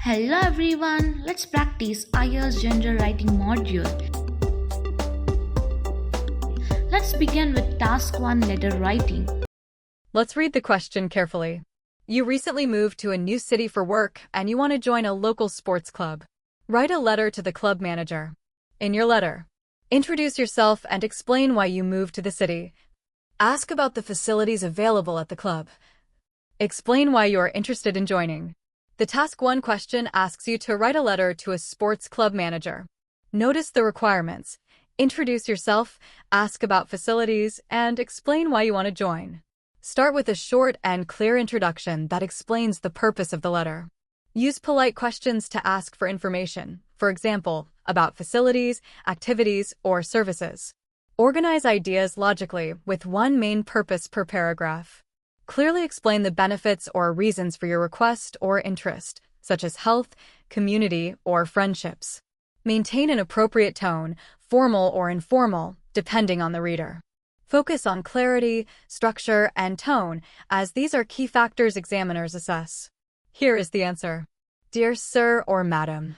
Hello everyone, let's practice IELTS general writing module. Let's begin with task 1 letter writing. Let's read the question carefully. You recently moved to a new city for work and you want to join a local sports club. Write a letter to the club manager. In your letter, introduce yourself and explain why you moved to the city. Ask about the facilities available at the club. Explain why you are interested in joining. The Task 1 question asks you to write a letter to a sports club manager. Notice the requirements. Introduce yourself, ask about facilities, and explain why you want to join. Start with a short and clear introduction that explains the purpose of the letter. Use polite questions to ask for information, for example, about facilities, activities, or services. Organize ideas logically with one main purpose per paragraph. Clearly explain the benefits or reasons for your request or interest, such as health, community, or friendships. Maintain an appropriate tone, formal or informal, depending on the reader. Focus on clarity, structure, and tone, as these are key factors examiners assess. Here is the answer. Dear Sir or Madam,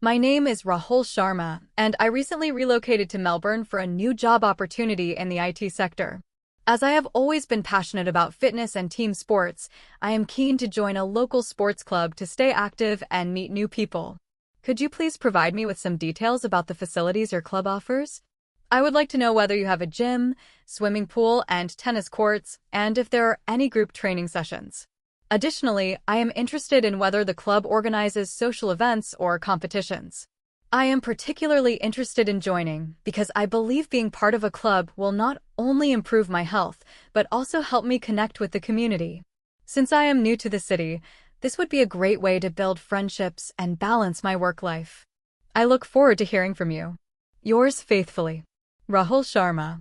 my name is Rahul Sharma, and I recently relocated to Melbourne for a new job opportunity in the IT sector. As I have always been passionate about fitness and team sports, I am keen to join a local sports club to stay active and meet new people. Could you please provide me with some details about the facilities your club offers? I would like to know whether you have a gym, swimming pool, and tennis courts, and if there are any group training sessions. Additionally, I am interested in whether the club organizes social events or competitions. I am particularly interested in joining because I believe being part of a club will not only improve my health, but also help me connect with the community. Since I am new to the city, this would be a great way to build friendships and balance my work life. I look forward to hearing from you. Yours faithfully, Rahul Sharma.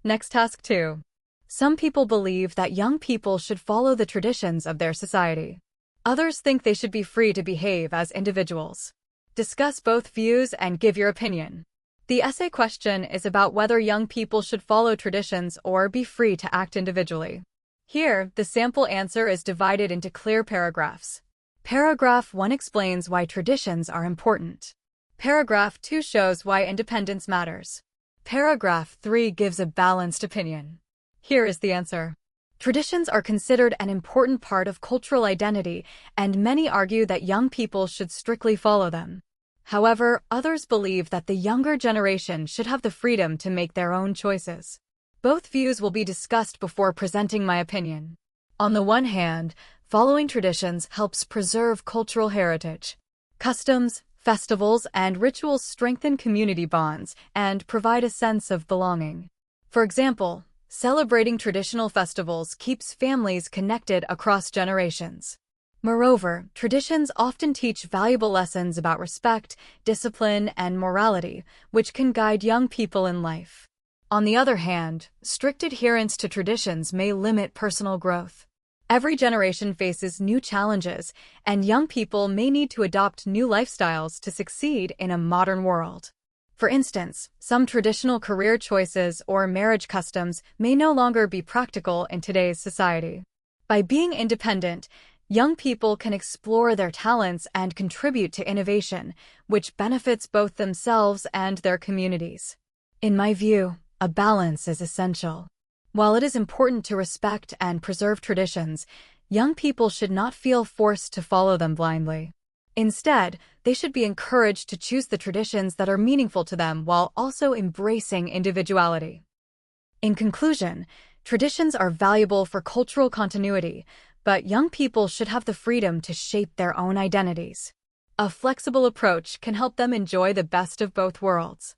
Next, task 2. Some people believe that young people should follow the traditions of their society. Others think they should be free to behave as individuals. Discuss both views and give your opinion. The essay question is about whether young people should follow traditions or be free to act individually. Here, the sample answer is divided into clear paragraphs. Paragraph 1 explains why traditions are important. Paragraph 2 shows why independence matters. Paragraph 3 gives a balanced opinion. Here is the answer. Traditions are considered an important part of cultural identity, and many argue that young people should strictly follow them. However, others believe that the younger generation should have the freedom to make their own choices. Both views will be discussed before presenting my opinion. On the one hand, following traditions helps preserve cultural heritage. Customs, festivals, and rituals strengthen community bonds and provide a sense of belonging. For example, celebrating traditional festivals keeps families connected across generations. Moreover, traditions often teach valuable lessons about respect, discipline, and morality, which can guide young people in life. On the other hand, strict adherence to traditions may limit personal growth. Every generation faces new challenges, and young people may need to adopt new lifestyles to succeed in a modern world. For instance, some traditional career choices or marriage customs may no longer be practical in today's society. By being independent, young people can explore their talents and contribute to innovation, which benefits both themselves and their communities. In my view, a balance is essential. While it is important to respect and preserve traditions, young people should not feel forced to follow them blindly. Instead, they should be encouraged to choose the traditions that are meaningful to them while also embracing individuality. In conclusion, traditions are valuable for cultural continuity, but young people should have the freedom to shape their own identities. A flexible approach can help them enjoy the best of both worlds.